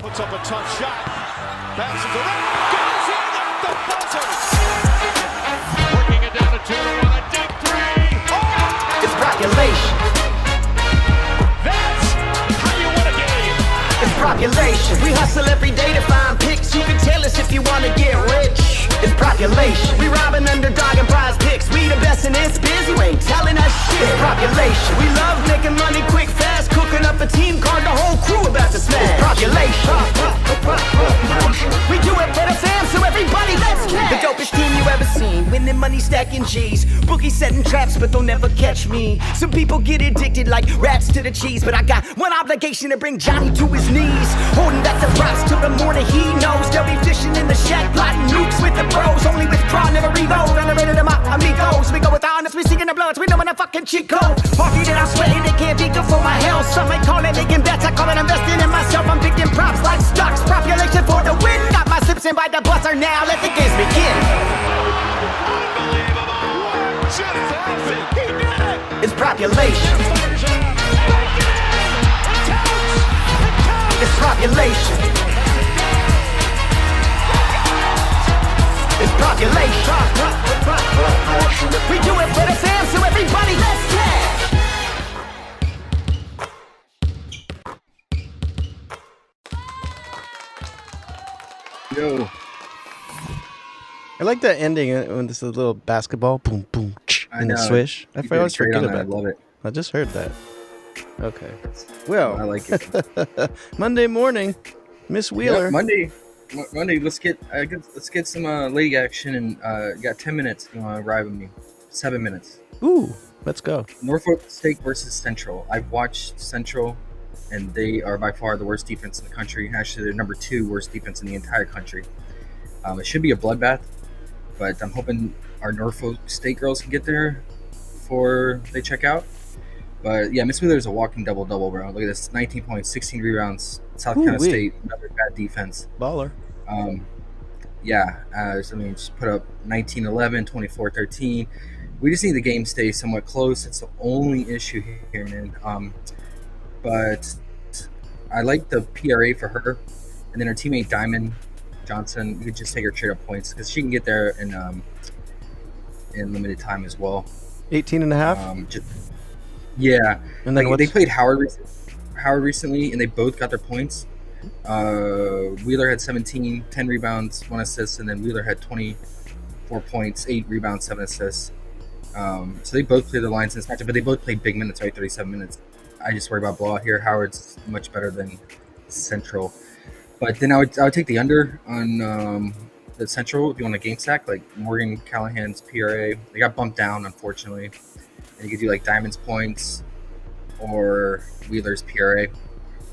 Puts up a tough shot. Bounces around. Goes in at the buzzer. Working it down to 2-1. A deep three. Oh! It's population. That's how you win a game. It's population. We hustle every day to find picks. You can tell us if you want to get rich. It's population. We robbing Underdog and PrizePicks. We the best in this biz. You ain't telling us shit. It's population. We love making money quick, fast. Cooking up a team card. The whole crew about to smash. It's population. We do it for the fam, so everybody let's cash. The dopest team you ever seen. Winning money, stacking G's. Bookies setting traps, but they'll never catch me. Some people get addicted like rats to the cheese, but I got one obligation to bring Johnny to his knees. Holding back the props till the morning he knows. They'll be fishing in the shack, plotting nukes with the pros. Only with Craw, never reload. Underrated them out, amigos. We go with the honest, we singing the bloods. We know when the fucking cheat code. Party that I'm sweating, they can't be good for my health. Some might call it making bets, I call it investing in myself. I'm picking props like stocks, population for the win. Got my slips in by the buzzer now, let the games begin. Unbelievable. Just happened. He did it. It's population. It's population. It's population. We do it for the fam, so everybody let's cash. Yo. I like that ending when this little basketball boom boom and the swish. I always forget about it. I love it. I just heard that. Okay. Well, I like it. Monday morning, Miss Wheeler. Yep, Monday. Let's get some league action, and got 10 minutes. If you want to ride with me? 7 minutes. Ooh, let's go. Norfolk State versus Central. I've watched Central, and they are by far the worst defense in the country. Actually, they're number 2 worst defense in the entire country. It should be a bloodbath, but I'm hoping our Norfolk State girls can get there before they check out. But yeah, Miss Wheeler's a walking double-double, bro. Look at this: 19 points, 16 rebounds. South Carolina State, another bad defense. Baller. Just put up 19-11, 24-13. We just need the game to stay somewhat close. It's the only issue here, man. But I like the PRA for her, and then her teammate Diamond Johnson. You could just take her straight up points because she can get there in limited time as well. 18 and a half. Yeah, and then they played Howard recently, and they both got their points. Wheeler had 17, 10 rebounds, 1 assist, and then Wheeler had 24 points, 8 rebounds, 7 assists. So they both played the lines in this matchup, but they both played big minutes, right? 37 minutes. I just worry about blowout here. Howard's much better than Central. But then I would take the under on the Central if you want a game stack, like Morgan Callahan's PRA. They got bumped down, unfortunately. And you could do like Diamond's points or Wheeler's PRA.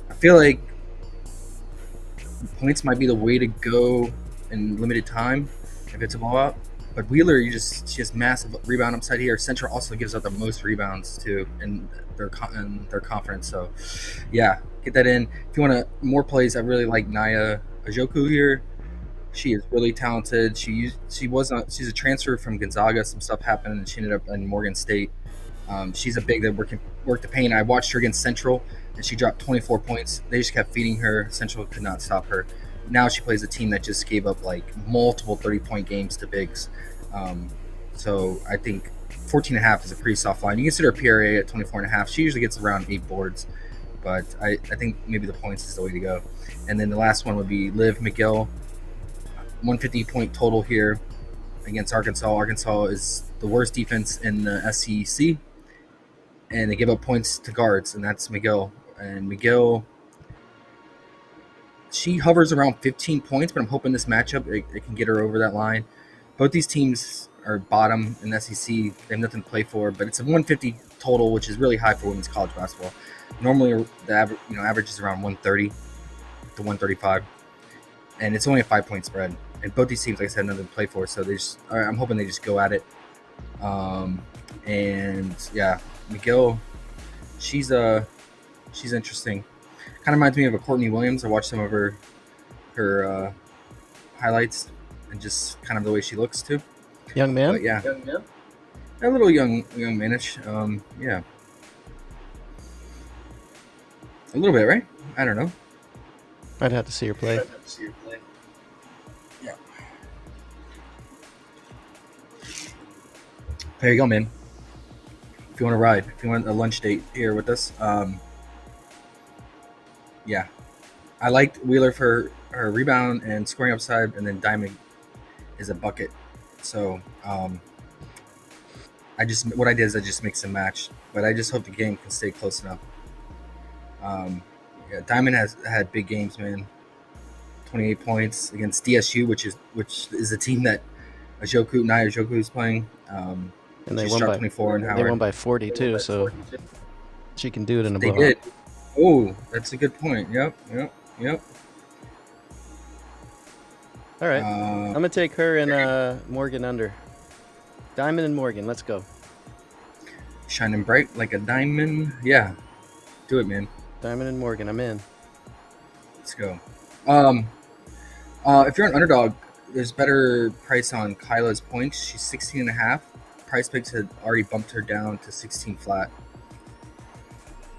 I feel like points might be the way to go in limited time if it's a blowout. But Wheeler, she has massive rebound upside here. Central also gives up the most rebounds too in their conference. So yeah, get that in. If you want more plays, I really like Naya Ajoku here. She is really talented. She's a transfer from Gonzaga. Some stuff happened, and she ended up in Morgan State. She's a big that work the paint. I watched her against Central, and she dropped 24 points. They just kept feeding her. Central could not stop her. Now she plays a team that just gave up like multiple 30-point games to bigs. So I think 14.5 is a pretty soft line. You consider PRA at 24.5. She usually gets around 8 boards, but I think maybe the points is the way to go. And then the last one would be Liv McGill. 150-point total here against Arkansas. Arkansas is the worst defense in the SEC, and they give up points to guards, and that's McGill. And McGill, she hovers around 15 points, but I'm hoping this matchup it can get her over that line. Both these teams are bottom in the SEC. They have nothing to play for, but it's a 150 total, which is really high for women's college basketball. Normally, the average is around 130 to 135, and it's only a 5-point spread. And both these teams, like I said, nothing to play for, so I'm hoping they just go at it. And yeah, McGill, she's interesting. Kind of reminds me of a Courtney Williams. I watched some of her highlights and just kind of the way she looks too. Young man. But yeah, a little young manish. Yeah, a little bit, right? I don't know. I'd have to see her play. Yeah. There you go, man. If you want to ride, if you want a lunch date here with us, yeah. I liked Wheeler for her rebound and scoring upside, and then Diamond is a bucket. So I just mix and match, but I just hope the game can stay close enough. Yeah, Diamond has had big games, man. 28 points against DSU, which is a team that Naya Joku is playing. And they she won shot by 24 in They Howard. won by 42, so she can do it in a They blowout. did. Oh, that's a good point. Yep. All right. I'm going to take her and Morgan under. Diamond and Morgan, let's go. Shining bright like a diamond. Yeah. Do it, man. Diamond and Morgan, I'm in. Let's go. If you're an underdog, there's better price on Kyla's points. She's 16.5. PrizePicks had already bumped her down to 16 flat.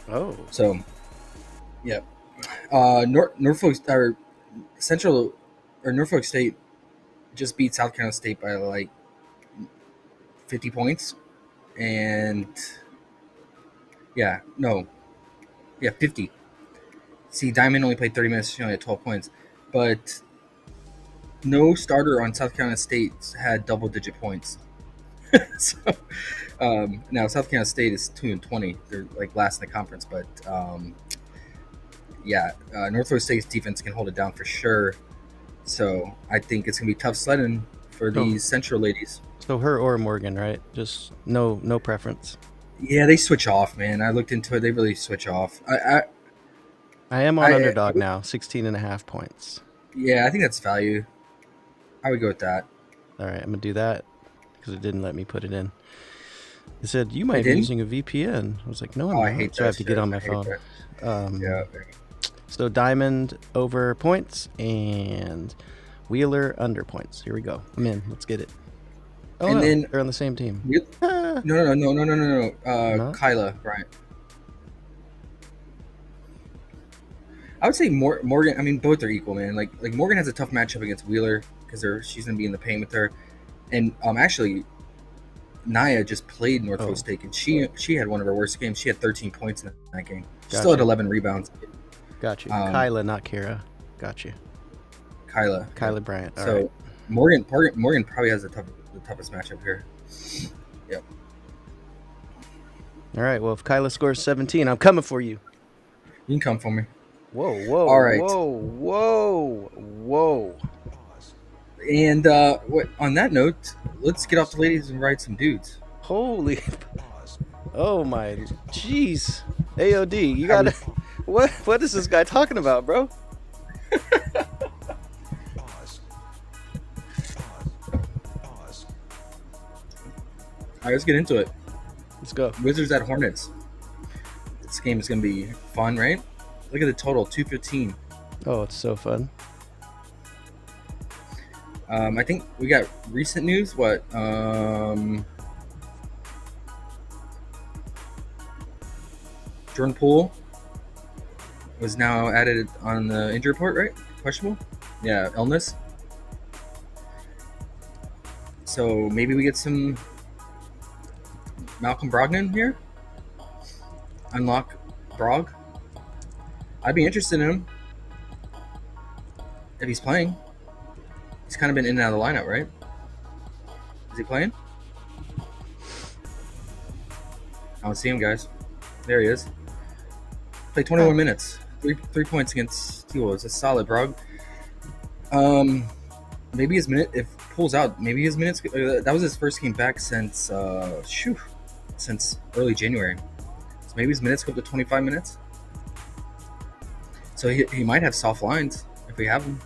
Oh. So, yeah. Norfolk or Central or Norfolk State just beat South Carolina State by like 50 points, and 50. See, Diamond only played 30 minutes. She only had 12 points, but no starter on South Carolina State had double-digit points. So now South Carolina State is 2-20. They're like last in the conference, but Northwest State's defense can hold it down for sure. So I think it's gonna be tough sledding for these Central ladies. So her or Morgan, right? Just no preference. Yeah, they switch off, man. I looked into it. They really switch off. I am on Underdog now, 16.5 points. Yeah, I think that's value. I would go with that. All right, I'm going to do that because it didn't let me put it in. It said, you might be using a VPN. I was like, no, I'm not. I hate So that I have to get on my phone. So Diamond over points and Wheeler under points. Here we go. I'm in. Let's get it. Oh, and then they're on the same team. No. Kyla Bryant. I would say Morgan. I mean, both are equal, man. Like Morgan has a tough matchup against Wheeler because she's gonna be in the paint with her, and actually, Naya just played Norfolk State, and she had one of her worst games. She had 13 points in that game. She still had 11 rebounds. Got you. Kyla, not Kira. Got you. Kyla Bryant. All so right. Morgan probably has the toughest matchup here. Yep. All right. Well, if Kyla scores 17, I'm coming for you. You can come for me. Whoa. All right. Whoa. And on that note, let's get off the ladies and ride some dudes. Holy. Oh my. Jeez. AOD, you gotta. What is this guy talking about, bro? All right, let's get into it. Let's go. Wizards at Hornets. This game is going to be fun, right? Look at the total, 215. Oh, it's so fun. I think we got recent news. What? Jordan Poole was now added on the injury report, right? Questionable? Yeah, illness. So maybe we get some Malcolm Brogdon here. Unlock Brog. I'd be interested in him if he's playing. He's kind of been in and out of the lineup, right? Is he playing? I don't see him, guys. There he is. Played 21 minutes. Three points against T-Wolves. That's solid, Brog. Maybe his minute, if pulls out, maybe his minutes. That was his first game back since early January. So maybe his minutes go up to 25 minutes. So he might have soft lines if we have them.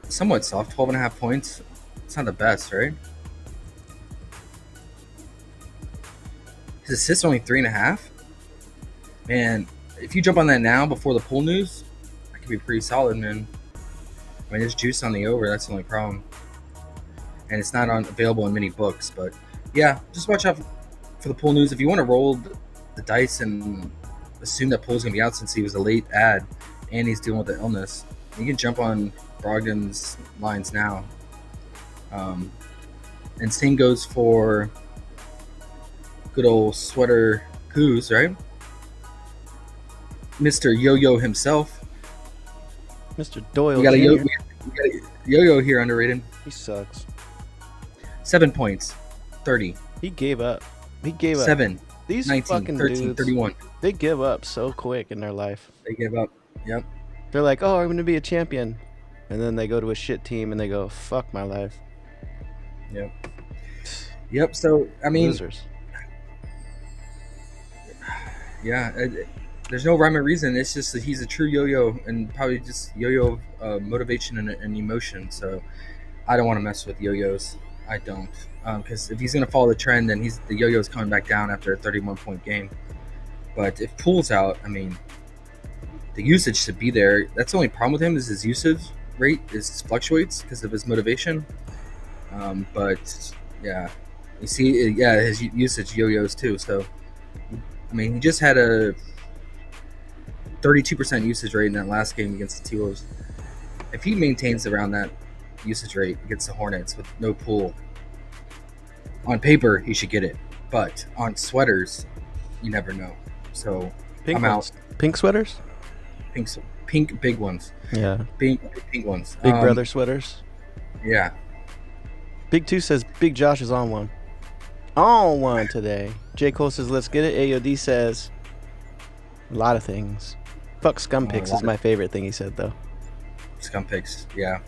Somewhat soft, 12.5 points. It's not the best, right? His assists are only 3.5. Man, if you jump on that now before the pool news, that could be pretty solid, man. I mean, there's juice on the over. That's the only problem. And it's not available in many books. But, yeah, just watch out for the pool news. If you want to roll the dice and assume that Poole's gonna be out since he was a late ad, and he's dealing with the illness. You can jump on Brogdon's lines now. And same goes for good old Sweater Coos, right? Mr. Yo-Yo himself. Mr. Doyle. We got Jr. a Yo-Yo here underrated. He sucks. 7 points, 30. He gave up. He gave up. 7, These 19, fucking 13, dudes, 31. they give up so quick in their life. They give up. Yep. They're like, oh, I'm going to be a champion. And then they go to a shit team and they go, fuck my life. Yep. So, I mean, Losers. yeah, there's no rhyme or reason. It's just that he's a true yo-yo and probably just yo-yo motivation and emotion. So I don't want to mess with yo-yos. I don't. Because if he's going to follow the trend, then the yo-yo's coming back down after a 31-point game. But if Poole's out, I mean, the usage should be there. That's the only problem with him is his usage rate fluctuates because of his motivation. But yeah, you see, his usage yo-yos too. So, I mean, he just had a 32% usage rate in that last game against the T-Wolves. If he maintains around that usage rate against the Hornets with no Poole, on paper he should get it. But on sweaters, you never know. So Pink I'm ones. out. Pink sweaters? Pink big ones. Yeah. Pink ones. Big brother sweaters. Yeah. Big 2 says Big Josh is on one. On one today. J. Cole says, let's get it. AOD says, a lot of things. Fuck scum pics is my favorite thing he said, though. Scum picks, yeah.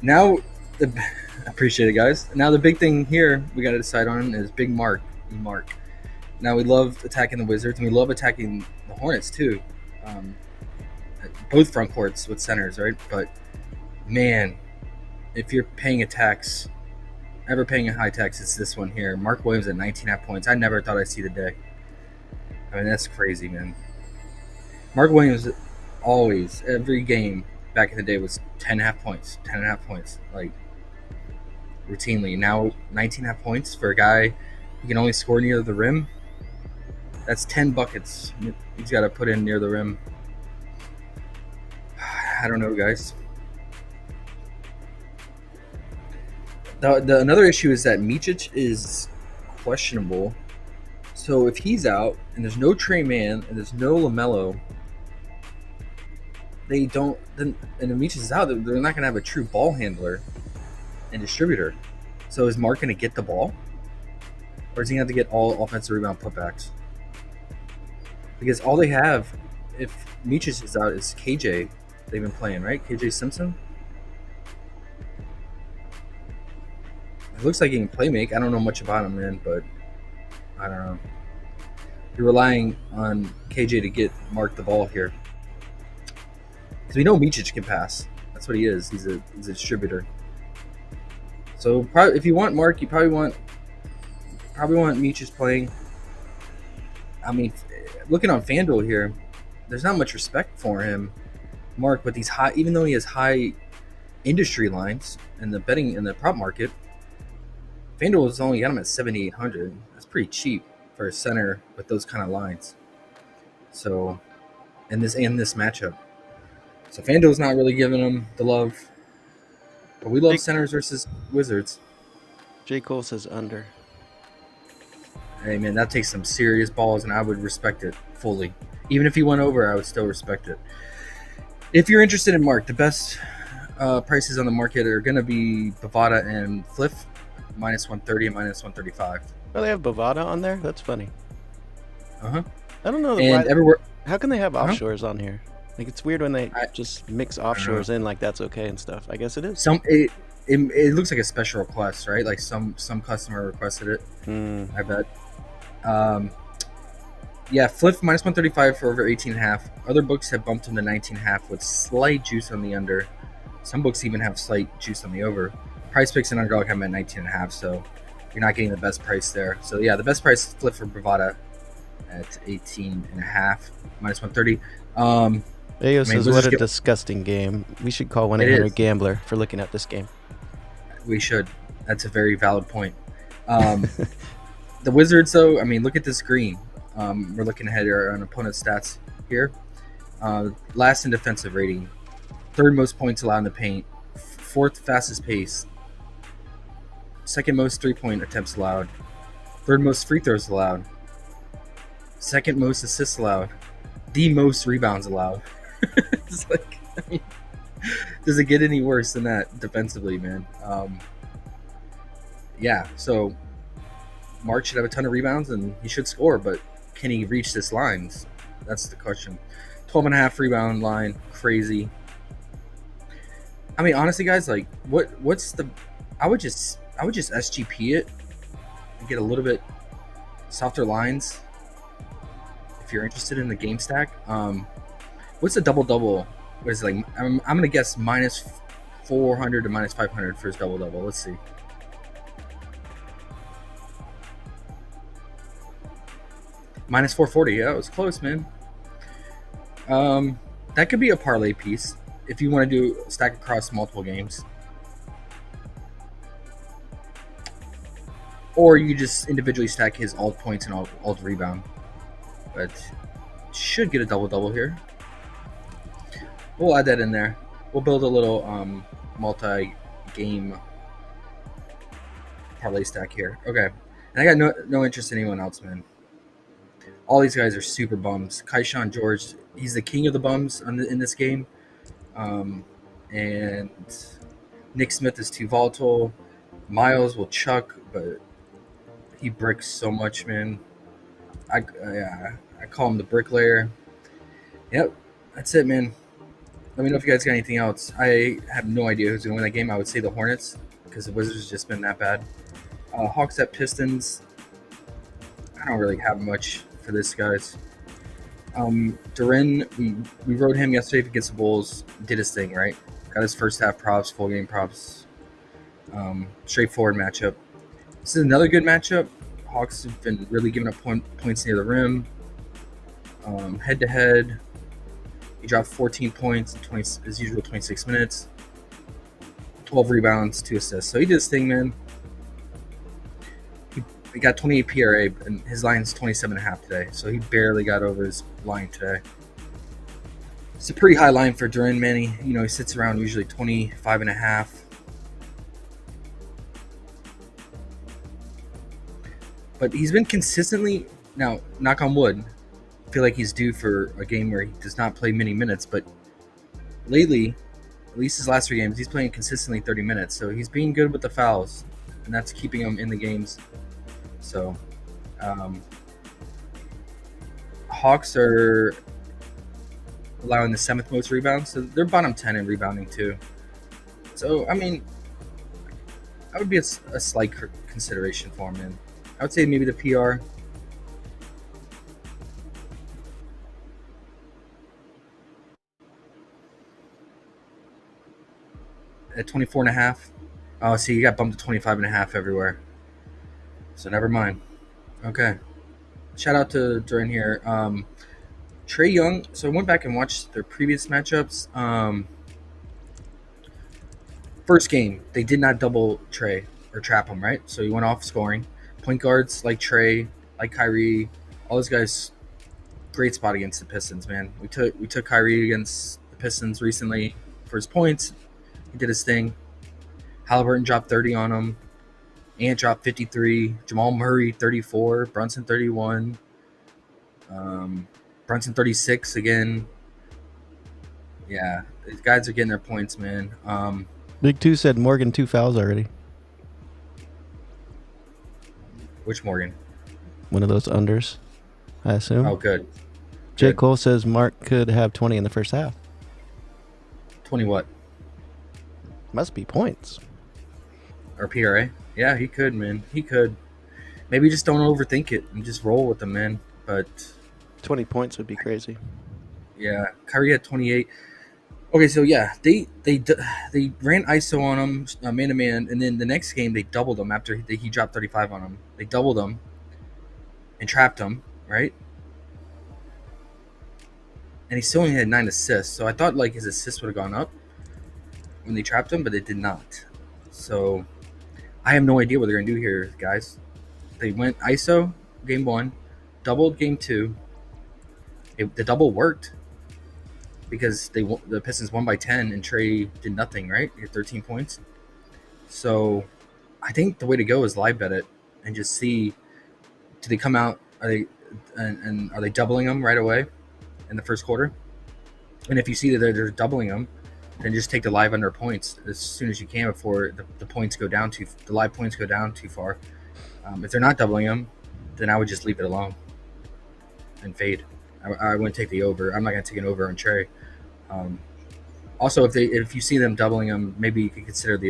Now, I appreciate it, guys. Now the big thing here we got to decide on is Big Mark. Now we love attacking the Wizards, and we love attacking the Hornets too. Both front courts with centers, right? But man, if you're paying a tax, ever paying a high tax, it's this one here. Mark Williams at 19.5 points. I never thought I'd see the day. I mean, that's crazy, man. Mark Williams always, every game back in the day was 10.5 points, 10.5 points, like routinely. Now 19.5 points for a guy who can only score near the rim. That's 10 buckets he's got to put in near the rim. I don't know, guys. Another issue is that Micic is questionable. So if he's out and there's no Trey Mann and there's no LaMelo, and if Micic is out, they're not going to have a true ball handler and distributor. So is Mark going to get the ball? Or is he going to have to get all offensive rebound putbacks? Because all they have, if Micic is out, is KJ. They've been playing, right? KJ Simpson? It looks like he can play make. I don't know much about him, man, but I don't know. You're relying on KJ to get Mark the ball here. Because we know Micic can pass. That's what he is. He's a distributor. So probably, if you want Mark, you probably want Micic playing. I mean, looking on FanDuel here, there's not much respect for him, Mark, with these high, even though he has high industry lines in the betting in the prop market. FanDuel has only got him at 7,800. That's pretty cheap for a center with those kind of lines. So, in this matchup, so FanDuel's not really giving him the love. But we love centers versus Wizards. J. Cole says under. Hey, man, that takes some serious balls, and I would respect it fully. Even if he went over, I would still respect it. If you're interested in Mark, the best prices on the market are going to be Bovada and Fliff, minus 130 and minus 135. Oh, they have Bovada on there? That's funny. Uh-huh. I don't know. Everywhere. How can they have offshores on here? Like, it's weird when they just mix offshores in like that's okay and stuff. I guess it is. It looks like a special request, right? Like some customer requested it. I bet. Yeah, Fliff minus 135 for over 18.5. Other books have bumped him to 19.5 with slight juice on the under. Some books even have slight juice on the over. PrizePicks and Underdog have him at 19.5, so you're not getting the best price there. So yeah, the best price is Fliff for Bravada at 18.5 minus 130. Ayo says, what a disgusting game. We should call 1-800-GAMBLER for looking at this game. We should. That's a very valid point. The Wizards, though, I mean, look at this green. We're looking ahead here on opponent's stats here. Last in defensive rating, third most points allowed in the paint, fourth fastest pace, second most 3-point attempts allowed, third most free throws allowed, second most assists allowed, the most rebounds allowed. It's like, I mean, does it get any worse than that defensively, man? Yeah, so Mark should have a ton of rebounds and he should score, but can he reach this line? That's the question. 12.5 rebound line, crazy. I mean, honestly, guys, like, what's the? I would just SGP it and get a little bit softer lines if you're interested in the game stack. What's the double? What is it, like? I'm gonna guess minus 400 to minus 500 for his double. Let's see. Minus 440. Yeah, it was close, man. That could be a parlay piece if you want to do stack across multiple games. Or you just individually stack his alt points and alt rebound. But should get a double here. We'll add that in there. We'll build a little multi-game parlay stack here. Okay. And I got no interest in anyone else, man. All these guys are super bums. Kaishan George, he's the king of the bums in this game. And Nick Smith is too volatile. Miles will chuck, but he bricks so much, man. I call him the bricklayer. Yep, that's it, man. Let me know if you guys got anything else. I have no idea who's going to win that game. I would say the Hornets because the Wizards has just been that bad. Hawks at Pistons. I don't really have much for this, guys. Durin, we rode him yesterday against the Bulls. Did his thing, right? Got his first half props, full game props. Straightforward matchup. This is another good matchup. Hawks have been really giving up points near the rim. Head to head, he dropped 14 points in his usual 26 minutes. 12 rebounds, 2 assists. So he did his thing, man. He got 28 PRA, and his line's 27.5 today. So he barely got over his line today. It's a pretty high line for Duran, man. He sits around usually 25.5. But he's been consistently, now, knock on wood, I feel like he's due for a game where he does not play many minutes. But lately, at least his last 3 games, he's playing consistently 30 minutes. So he's being good with the fouls, and that's keeping him in the games. So, Hawks are allowing the 7th most rebounds. So they're bottom 10 in rebounding too. So, I mean, that would be a slight consideration for him, man. I would say maybe the PR. At 24.5. Oh, see, you got bumped to 25.5 everywhere. So never mind. Okay. Shout out to Duran here. Trae Young. So I went back and watched their previous matchups. First game, they did not double Trae or trap him, right? So he went off scoring. Point guards like Trae, like Kyrie, all those guys, great spot against the Pistons, man. We took Kyrie against the Pistons recently for his points. He did his thing. Halliburton dropped 30 on him. Ant dropped 53. Jamal Murray 34. Brunson 31. Brunson 36 again. Yeah, these guys are getting their points, man. Big 2 said Morgan 2 fouls already. Which Morgan? One of those unders, I assume. Oh, good. J. Cole says Mark could have 20 in the first half. 20 what? Must be points. Or PRA? Yeah, he could, man. He could. Maybe just don't overthink it and just roll with them, man. But 20 points would be crazy. Yeah, Kyrie had 28. Okay, so yeah, they ran ISO on him, man to man, and then the next game they doubled him after he dropped 35 on him. They doubled him and trapped him, right? And he still only had 9 assists. So I thought like his assists would have gone up when they trapped him, but it did not. So I have no idea what they're gonna do here, guys. They went ISO game 1, doubled game 2. The double worked because the Pistons won by 10 and Trey did nothing, right? He had 13 points. So I think the way to go is live bet it and just see, do they come out, are they doubling them right away in the first quarter? And if you see that they're doubling them, then just take the live under points as soon as you can before the points go down the live points go down too far. If they're not doubling them, then I would just leave it alone and fade. I wouldn't take the over. I'm not going to take an over on Trey. Also, if you see them doubling them, maybe you could consider the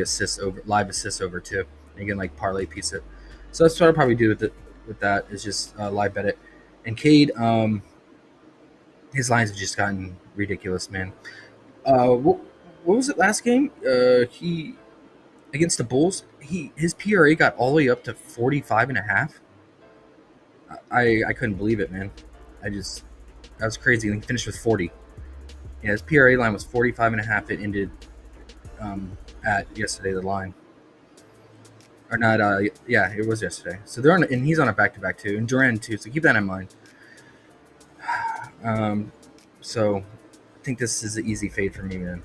live assists over too. And you can like parlay piece it. So that's what I'll probably do with that is just live bet it. And Cade, his lines have just gotten ridiculous, man. What was it last game? He against the Bulls. His PRA got all the way up to 45.5. I couldn't believe it, man. That was crazy. And he finished with 40. Yeah, his PRA line was 45.5. It ended at yesterday, the line. Or not, yeah, it was yesterday. So and he's on a back-to-back too, and Duran too, so keep that in mind. So I think this is an easy fade for me, man.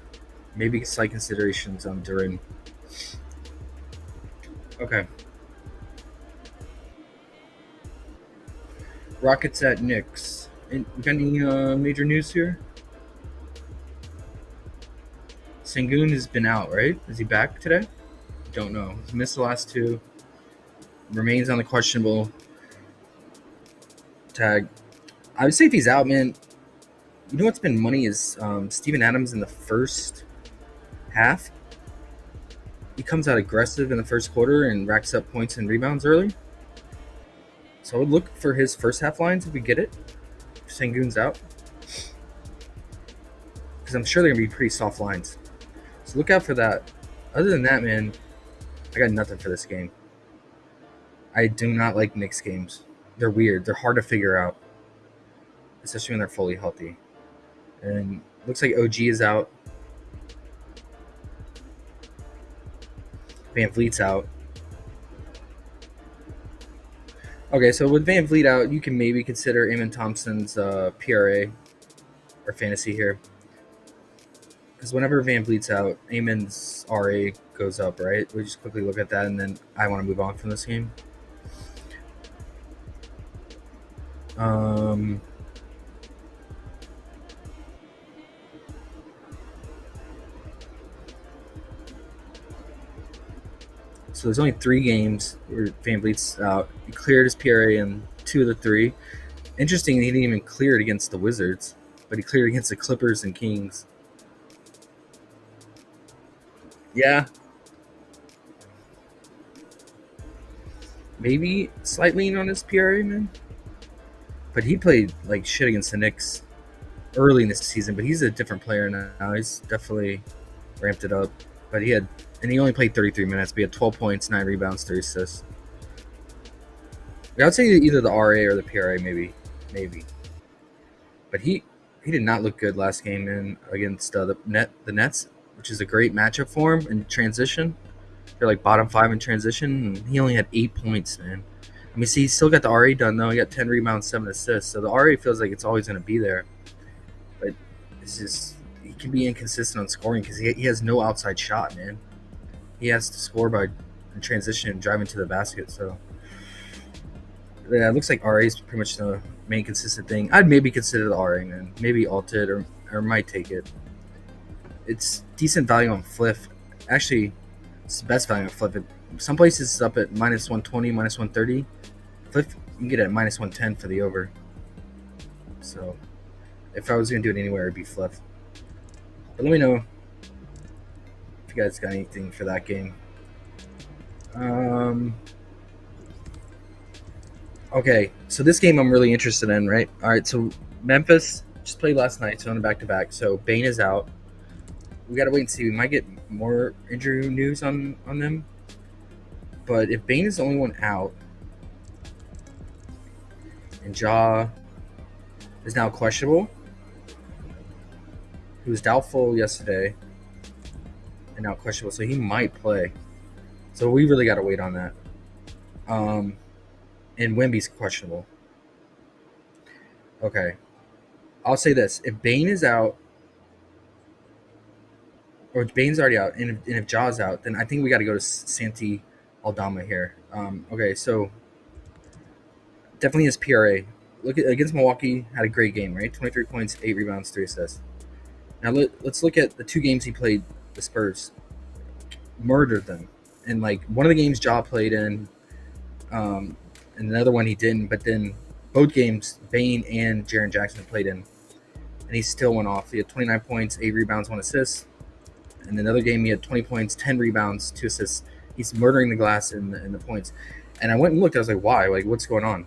Maybe slight considerations on Duran. Okay. Rockets at Knicks. We got any major news here? Sengun has been out, right? Is he back today? Don't know. He's missed the last 2. Remains on the questionable tag. I would say if he's out, man, you know what's been money is Steven Adams in the first half. He comes out aggressive in the first quarter and racks up points and rebounds early. So I would look for his first half lines if we get it. If Sengun's out. Because I'm sure they're going to be pretty soft lines. So look out for that. Other than that, man, I got nothing for this game. I do not like Knicks games. They're weird. They're hard to figure out. Especially when they're fully healthy. And looks like OG is out. Van Vliet's out. Okay, so with Van Vliet out, you can maybe consider Eamon Thompson's PRA or fantasy here. Because whenever Van Vliet's out, Eamon's RA goes up, right? We just quickly look at that, and then I want to move on from this game. So there's only 3 games where Van Vliet's out. He cleared his PRA in 2 of the 3. Interesting, he didn't even clear it against the Wizards, but he cleared against the Clippers and Kings. Yeah. Maybe slight lean on his PRA, man. But he played like shit against the Knicks early in this season, but he's a different player now. He's definitely ramped it up. But he only played 33 minutes, but he had 12 points, 9 rebounds, 3 assists. I would say either the RA or the PRA, maybe. But he did not look good last game against the Nets, which is a great matchup for him in transition. They're like bottom 5 in transition, and he only had 8 points, man. I mean, see, he still got the RA done, though. He got 10 rebounds, 7 assists. So the RA feels like it's always going to be there. But it's just, he can be inconsistent on scoring because he has no outside shot, man. He has to score by transition and driving to the basket. So, yeah, it looks like RA is pretty much the main consistent thing. I'd maybe consider the RA, man. Maybe alt it or might take it. It's decent value on Fliff. Actually, it's the best value on Fliff. Some places it's up at minus 120, minus 130. Fliff, you can get it at minus 110 for the over. So, if I was going to do it anywhere, it'd be Fliff. But let me know if you guys got anything for that game. Okay, so this game I'm really interested in, right? All right, so Memphis just played last night, so on a back-to-back. So Bane is out. We got to wait and see. We might get more injury news on them. But if Bane is the only one out, and Ja is now questionable, he was doubtful yesterday, and now questionable, so he might play. So we really got to wait on that. And Wemby's questionable. Okay, I'll say this: if Bane is out, or Bane's already out, and if Jaw's out, then I think we got to go to Santi Aldama here. Okay, so definitely his PRA. Look at against Milwaukee, had a great game, right? 23 points, 8 rebounds, 3 assists. Now let's look at the 2 games he played. The Spurs murdered them, and like one of the games Jaw played in, and another one he didn't. But then both games Bane and Jaren Jackson played in, and he still went off. He had 29 points, 8 rebounds, 1 assist. And another game he had 20 points, 10 rebounds, 2 assists. He's murdering the glass in the points. And I went and looked. I was like, why? Like, what's going on?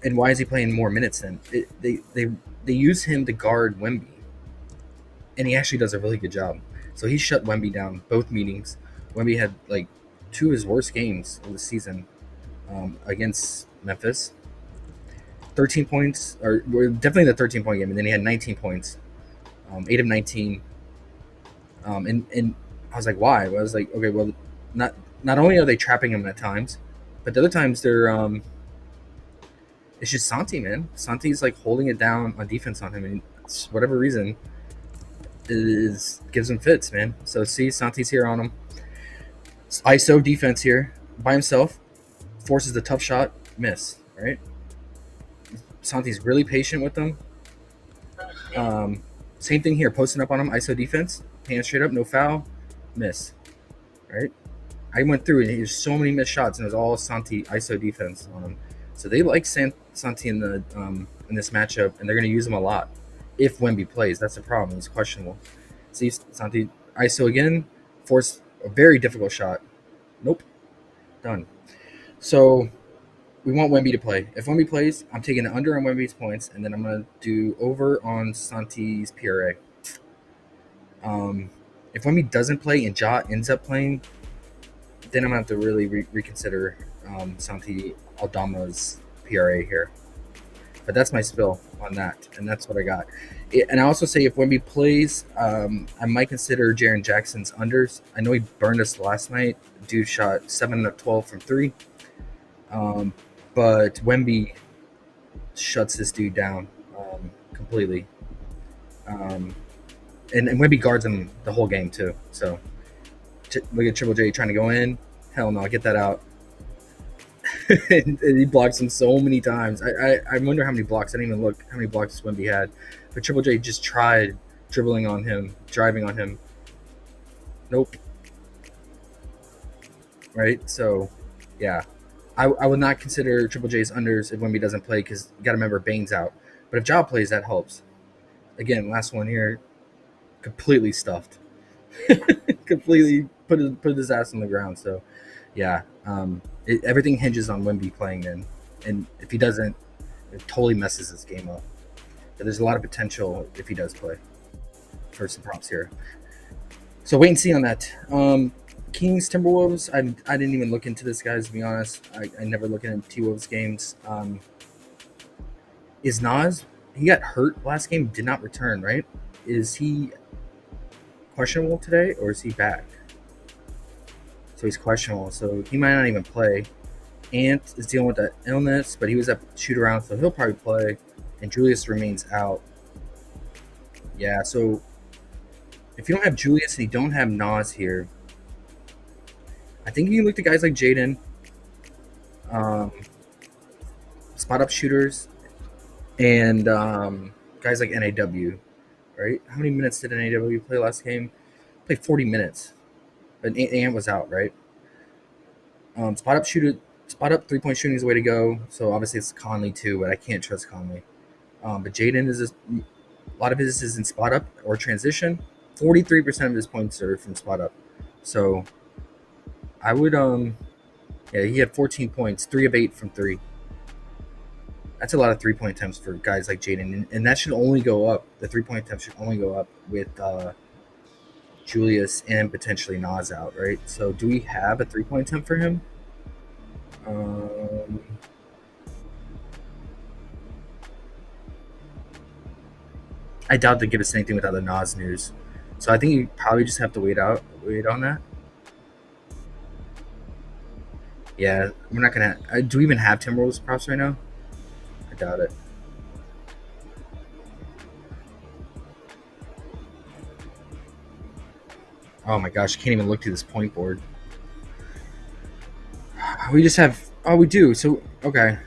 And why is he playing more minutes then? They use him to guard Wemby. And he actually does a really good job. So he shut Wemby down both meetings. Wemby had like 2 of his worst games of the season against Memphis. 13 points, or definitely the 13-point game. And then he had 19 points, 8 of 19. And I was like, why? I was like, okay, well, not only are they trapping him at times, but the other times they're it's just Santi, man. Santi's like holding it down on defense on him, and for whatever reason, gives him fits, man. So see, Santi's here on him. It's ISO defense here by himself, forces the tough shot, miss. Right. Santi's really patient with them. Same thing here, posting up on him, ISO defense, hands straight up, no foul, miss. Right. I went through it. There's so many missed shots, and it was all Santi ISO defense on him. So they like Santi in this matchup, and they're going to use him a lot if Wemby plays. That's the problem. He's questionable. See, Santi ISO again, force a very difficult shot. Nope, done. So we want Wemby to play. If Wemby plays, I'm taking the under on Wemby's points, and then I'm going to do over on Santi's PRA. If Wemby doesn't play and Ja ends up playing, then I'm going to have to really reconsider Santi Aldama's PRA here. But that's my spill on that, and that's what I got. And I also say if Wemby plays, I might consider Jaren Jackson's unders. I know he burned us last night. Dude shot 7 of 12 from 3. But Wemby shuts this dude down completely. And Wemby guards him the whole game too. So look at Triple J trying to go in. Hell no, get that out. and he blocks him so many times. I wonder how many blocks. I didn't even look how many blocks Wemby had. But Triple J just tried dribbling on him, driving on him. Nope. Right? So, yeah. I would not consider Triple J's unders if Wemby doesn't play because you got to remember Bane's out. But if Ja plays, that helps. Again, last one here, completely stuffed. Completely put his ass on the ground. So, yeah. Everything hinges on Wemby playing then. And if he doesn't, it totally messes his game up. But there's a lot of potential if he does play. For some props here. So wait and see on that. Kings, Timberwolves, I didn't even look into this, guys, to be honest. I never look into T-Wolves games. Is Nas, he got hurt last game, did not return, right? Is he questionable today, or is he back? So he's questionable, so he might not even play. Ant is dealing with that illness, but he was at shoot-around, so he'll probably play. And Julius remains out. Yeah, so if you don't have Julius and you don't have Nas here, I think you can look to guys like Jaden, spot-up shooters, and guys like NAW, right? How many minutes did NAW play last game? Played 40 minutes, but Ant was out, right? Spot-up 3-point shooting is the way to go. So obviously it's Conley too, but I can't trust Conley. But Jaden a lot of his is in spot-up or transition. 43% of his points are from spot-up. So I would, he had 14 points, 3 of 8 from 3. That's a lot of 3-point attempts for guys like Jaden, and that should only go up. The 3-point attempts should only go up with Julius and potentially Nas out, right? So do we have a 3-point attempt for him? I doubt they give us anything without the Nas news. So I think you probably just have to wait on that. Yeah, we're not gonna. Do we even have Timberwolves props right now? I doubt it. Oh my gosh, I can't even look through this point board. We just have. Oh, we do. So, okay.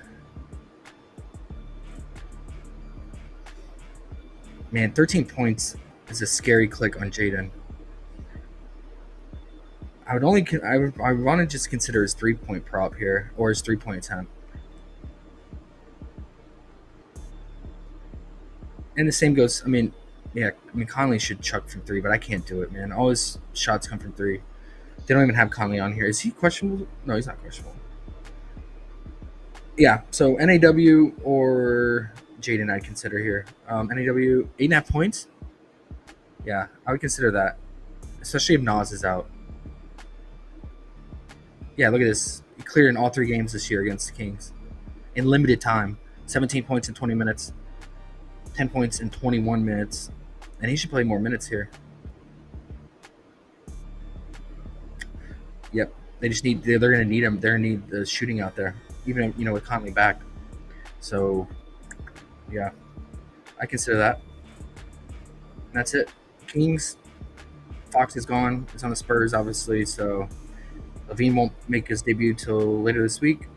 Man, 13 points is a scary click on Jaden. I would want to just consider his 3-point prop here, or his 3-point attempt. And the same goes, Conley should chuck from 3, but I can't do it, man. All his shots come from 3. They don't even have Conley on here. Is he questionable? No, he's not questionable. Yeah, so NAW or Jaden I'd consider here. NAW, 8.5 points? Yeah, I would consider that, especially if Nas is out. Yeah, look at this. He cleared in all 3 games this year against the Kings in limited time. 17 points in 20 minutes, 10 points in 21 minutes, and he should play more minutes here. Yep, they're going to need him. They're going to need the shooting out there, even with Conley back. So, yeah, I consider that. And that's it. Kings. Fox is gone. It's on the Spurs, obviously. So Levine won't make his debut till later this week.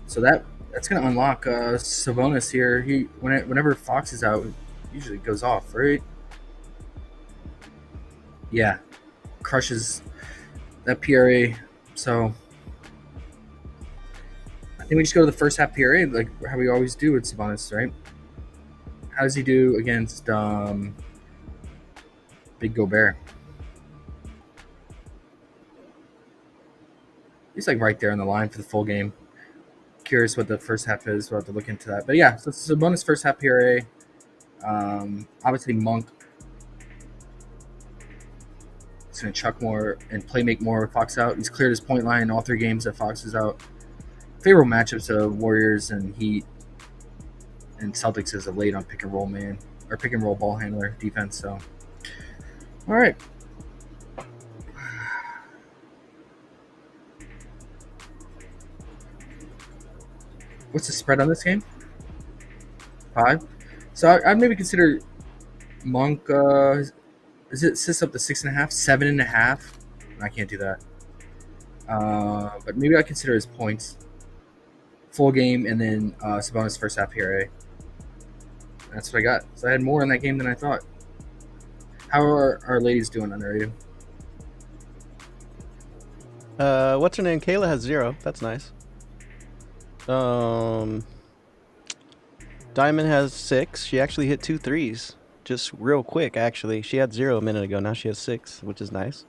So that's going to unlock Sabonis here. Whenever Fox is out, usually goes off, right? Yeah, crushes that PRA. So I think we just go to the first half PRA, like how we always do with Sabonis, right? How does he do against Big Gobert? He's like right there on the line for the full game. Curious what the first half is. We'll have to look into that. But yeah, so Sabonis first half PRA. Obviously Monk is going to chuck more and make more with Fox out. He's cleared his point line in all 3 games that Fox is out. Favorable matchups of Warriors and Heat and Celtics is a late on pick and roll man or pick and roll ball handler defense. So, all right. What's the spread on this game? 5. So I'd maybe consider Monk. Is it sits up to 6.5, 7.5? I can't do that. But maybe I consider his points, full game, and then Sabonis first half PRA. That's what I got. So I had more in that game than I thought. How are our ladies doing under you? What's her name? Kayla has 0. That's nice. Diamond has 6. She actually hit 2 threes. Just real quick, actually. She had 0 a minute ago. Now she has 6, which is nice.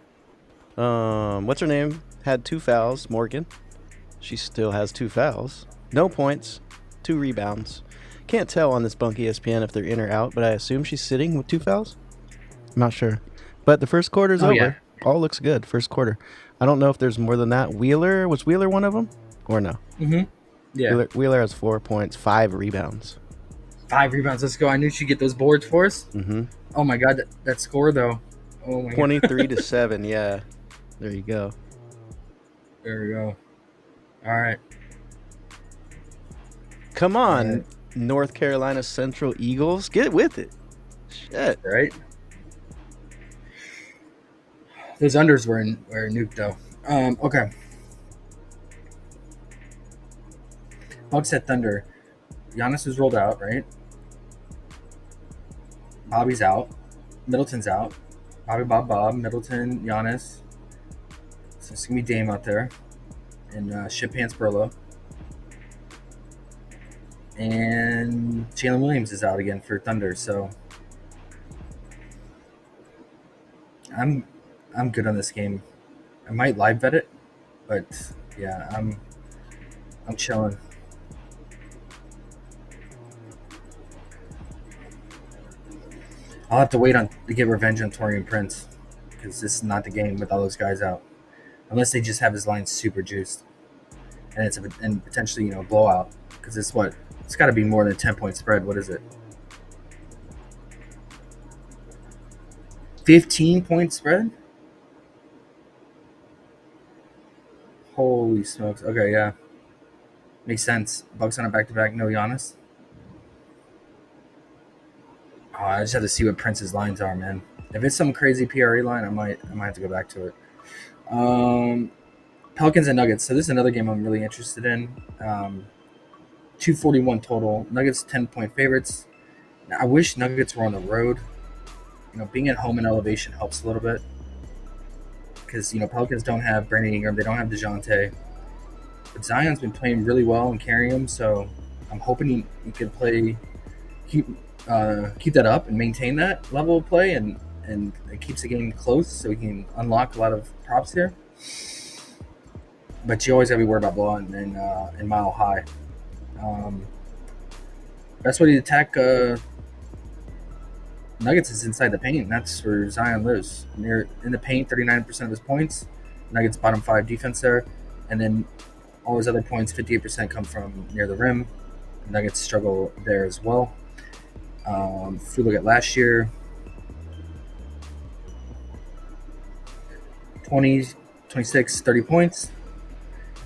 What's her name? Had 2 fouls. Morgan. She still has 2 fouls. No points. 2 rebounds. Can't tell on this bunk ESPN if they're in or out, but I assume she's sitting with 2 fouls. I'm not sure. But the first quarter's over. Yeah. All looks good. First quarter. I don't know if there's more than that. Was Wheeler one of them? Or no? Mm-hmm. Yeah. Wheeler has 4 points, 5 rebounds. 5 rebounds. Let's go. I knew she'd get those boards for us. Mm-hmm. Oh, my God. That score, though. Oh, my 23 to 7. Yeah. There you go. There we go. All right. Come on, North Carolina Central Eagles. Get with it. Shit. Right? Those unders were nuked, though. Okay. Bucks at Thunder. Giannis is rolled out, right? Bobby's out. Middleton's out. Bob, Middleton, Giannis. So it's going to be Dame out there. And Ship Pants Burlow. And Jalen Williams is out again for Thunder, so I'm good on this game. I might live bet it, but yeah, I'm chilling. I'll have to wait to get revenge on Torian Prince because this is not the game with all those guys out, unless they just have his line super juiced, and it's potentially blowout because it's got to be more than a 10-point spread. What is it? 15-point spread? Holy smokes. Okay, yeah. Makes sense. Bucks on a back-to-back, no Giannis. Oh, I just have to see what Prince's lines are, man. If it's some crazy PRE line, I might have to go back to it. Pelicans and Nuggets. So this is another game I'm really interested in. 241 total. Nuggets 10-point favorites. Now, I wish Nuggets were on the road. Being at home in elevation helps a little bit because Pelicans don't have Brandon Ingram, they don't have DeJounte, but Zion's been playing really well and carrying him. So I'm hoping he can keep that up and maintain that level of play, and it keeps the game close so we can unlock a lot of props here. But you always gotta be worried about blowing in Mile High. Best way to attack Nuggets is inside the paint. That's where Zion lives. Near in the paint, 39% of his points. Nuggets bottom 5 defense there, and then all his other points, 58% come from near the rim. Nuggets struggle there as well. If we look at last year, 20, 26, 30 points.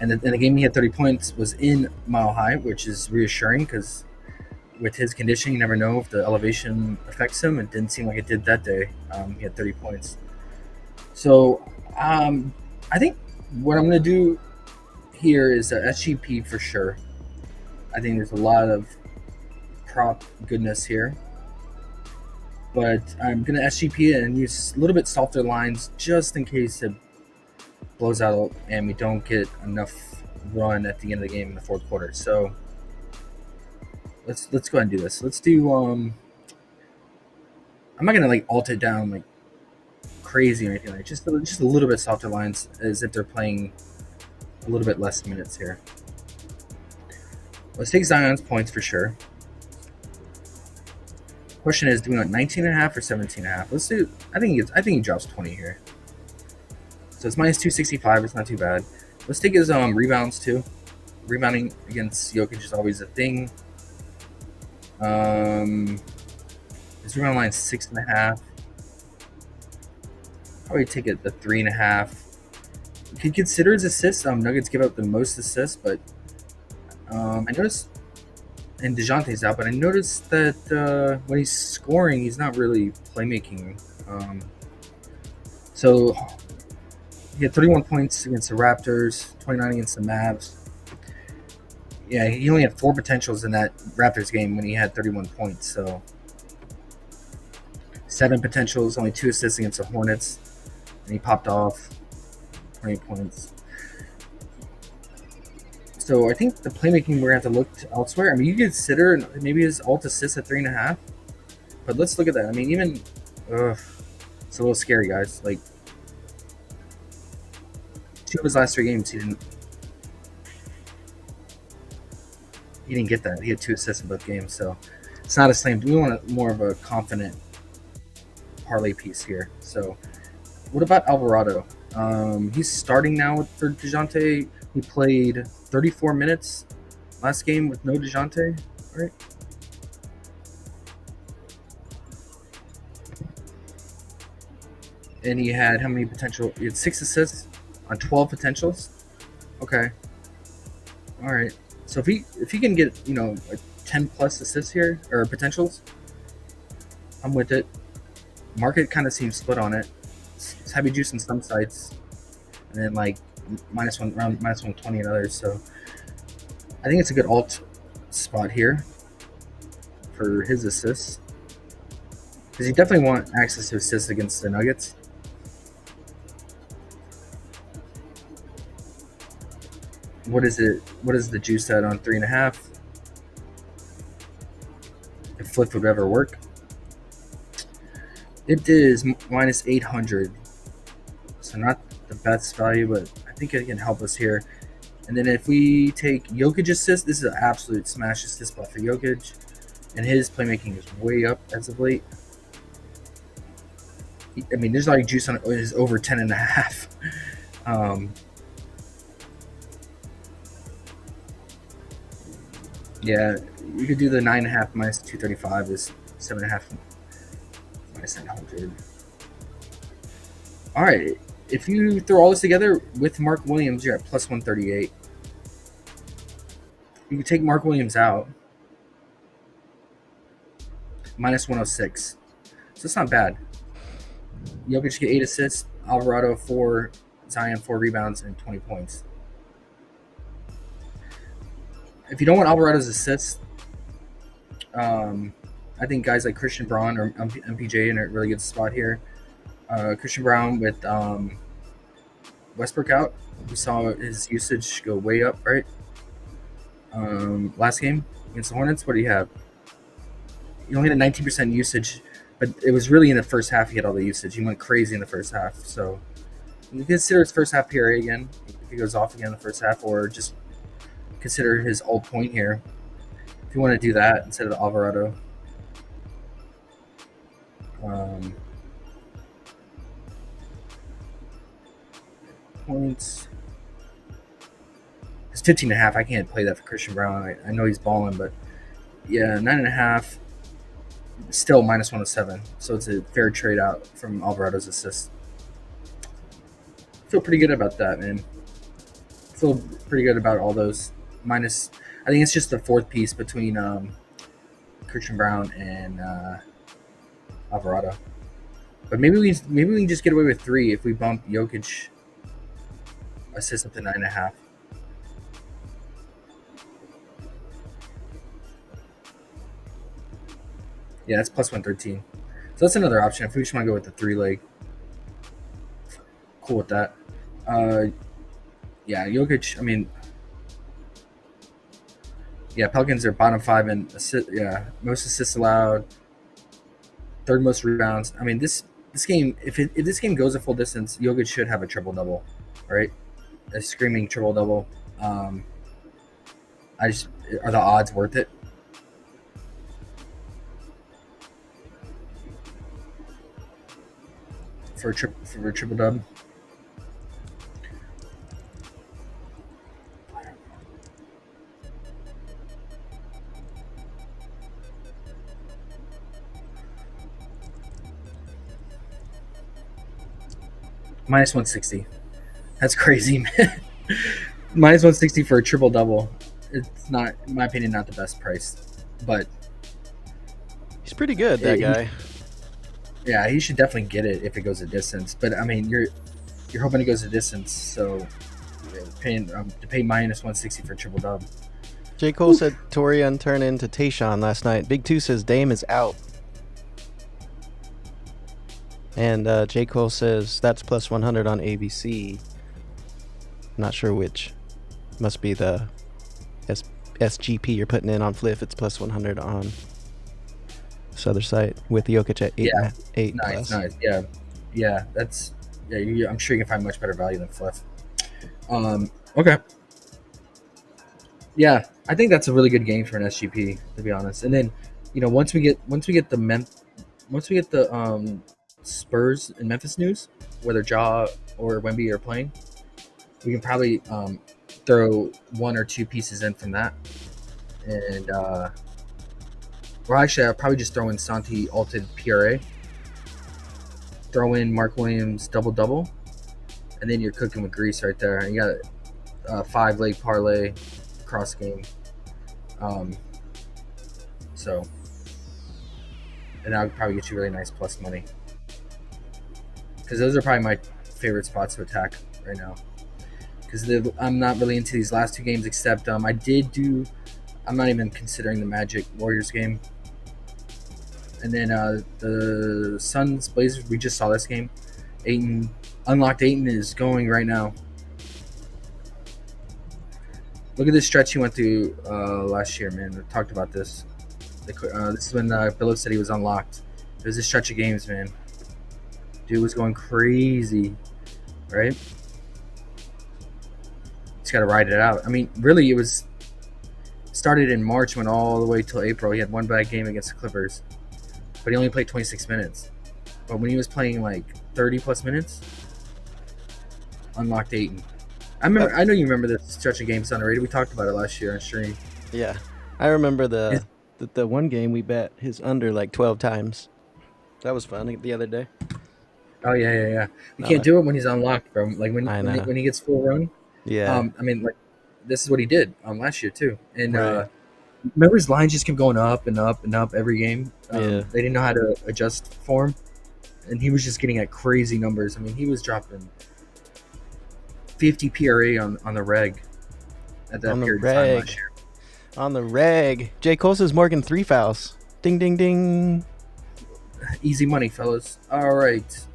And the game he had 30 points was in Mile High, which is reassuring because with his condition, you never know if the elevation affects him. It didn't seem like it did that day. He had 30 points. So I think what I'm going to do here is a SGP for sure. I think there's a lot of prop goodness here. But I'm going to SGP it and use a little bit softer lines just in case it blows out and we don't get enough run at the end of the game in the fourth quarter. So let's go ahead and do this. Let's do I'm not gonna alt it down crazy or anything, just a little bit softer lines as if they're playing a little bit less minutes here. Let's take Zion's points for sure. Question is, do we want 19.5 or 17.5? Let's do. I think he drops 20 here. So it's minus 265. It's not too bad. Let's take his rebounds too. Rebounding against Jokic is always a thing. His rebound line is 6.5. Probably take it the 3.5. You could consider his assists. Nuggets give up the most assists, but I noticed, and DeJounte's out, but I noticed that when he's scoring, he's not really playmaking. So he had 31 points against the Raptors, 29 against the Mavs. Yeah, he only had 4 potentials in that Raptors game when he had 31 points. So 7 potentials, only 2 assists against the Hornets, and he popped off 20 points. So I think the playmaking, we're going to have to look elsewhere. I mean, you could consider maybe his alt assist at 3.5, but let's look at that. I mean, even it's a little scary, guys. 2 of his last 3 games, he didn't get that. He had 2 assists in both games, so it's not a slam. We want more of a confident parlay piece here. So what about Alvarado? He's starting now for DeJounte. He played 34 minutes last game with no DeJounte, right? And he had how many potential? He had 6 assists on 12 potentials. Okay. All right. So if he can get 10 plus assists here or potentials, I'm with it. Market kind of seems split on it. It's heavy juice in some sites, and then minus 120 in others. So I think it's a good alt spot here for his assists because you definitely want access to assists against the Nuggets. What is it? What is the juice at on 3.5? If Fliff would ever work, it is minus 800. So not the best value, but I think it can help us here. And then if we take Jokic assist, this is an absolute smash assist spot for Jokic, and his playmaking is way up as of late. I mean, there's juice on his over 10.5. Yeah, you could do the 9.5 minus 235 is 7.5 minus 900. All right, if you throw all this together with Mark Williams, you're at plus 138. You can take Mark Williams out. Minus 106. So it's not bad. Jokic get 8 assists, Alvarado 4, Zion 4 rebounds, and 20 points. If you don't want Alvarado's assists, I think guys like Christian Braun or MPJ in a really good spot here. Christian Braun with Westbrook out, we saw his usage go way up, right? Last game against the Hornets, what do you have? He only had a 19% usage, but it was really in the first half he had all the usage. He went crazy in the first half. So you consider his first half PRA again, if he goes off again in the first half, or just consider his old point here. If you want to do that instead of Alvarado. Points. It's 15.5. I can't play that for Christian Braun. I know he's balling, but yeah, 9.5. Still minus 107. So it's a fair trade out from Alvarado's assist. Feel pretty good about that, man. Feel pretty good about all those. Minus, I think it's just the fourth piece between Christian Braun and Alvarado. But maybe we can just get away with 3 if we bump Jokic assist up to 9.5. Yeah, that's plus 113. So that's another option if we just want to go with the 3-leg. Cool with that. Yeah, Jokic, I mean, yeah, Pelicans are bottom 5 in most assists allowed, 3rd most rebounds. I mean, this game, if this game goes a full distance, Jokic should have a triple-double, right? A screaming triple-double. Are the odds worth it? For a triple dub. Minus 160. That's crazy, man. Minus 160 for a triple double. It's not, in my opinion, not the best price, but He's pretty good, that guy. Yeah, he should definitely get it if it goes a distance. But I mean, you're hoping it goes a distance, so to pay minus 160 for triple dub. J. Cole said Torian turned into Tayshaun last night. Big 2 says Dame is out. And J. Cole says that's plus 100 on ABC. Not sure which. Must be the SGP you're putting in on Fliff. It's plus 100 on this other site with Jokic at 8 nice, plus. Nice. Yeah. That's I'm sure you can find much better value than Fliff. Okay. Yeah, I think that's a really good game for an SGP, to be honest. And then, once we get the Spurs and Memphis news, whether Ja or Wemby are playing, we can probably throw 1 or 2 pieces in from that. And I'll probably just throw in Santi alted PRA, throw in Mark Williams double, and then you're cooking with grease right there. And you got a 5-leg parlay cross game. So, and that would probably get you really nice plus money. Because those are probably my favorite spots to attack right now. Because I'm not really into these last 2 games, except I'm not even considering the Magic Warriors game. And then the Suns Blazers, we just saw this game. Unlocked Ayton is going right now. Look at this stretch he went through last year, man. We talked about this. This is when Billups said he was unlocked. It was a stretch of games, man. Dude was going crazy, right? Just got to ride it out. I mean, really, it was started in March, went all the way till April. He had 1 bad game against the Clippers, but he only played 26 minutes. But when he was playing like 30-plus minutes, unlocked Ayton. I know you remember the stretch of games underrated. We talked about it last year on stream. Yeah, I remember the one game we bet his under like 12 times. That was fun the other day. Oh yeah. We can't do it when he's unlocked, bro. Like when he gets full run. Yeah. I mean, like this is what he did last year too. And Right. remember his lines just kept going up and up and up every game. Yeah. They didn't know how to adjust for him, and he was just getting at crazy numbers. I mean, he was dropping 50 PRA on the reg at that On the period of time reg. last year. On the reg. J. Cole says Morgan 3 fouls. Ding, ding, ding. Easy money, fellas. All right.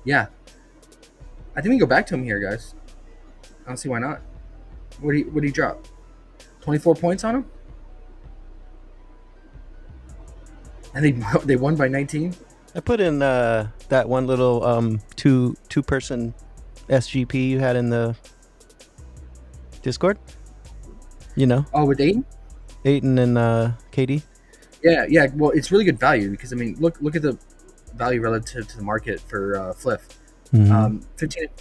Yeah. I think we go back to him here, guys. I don't see why not. What do he drop? 24 points on him? And they won by 19? I put in that one little two person SGP you had in the Discord. You know, Oh, with Aiden? Aiton and KD. Yeah. Well, it's really good value because, I mean, look at the value relative to the market for Fliff. 15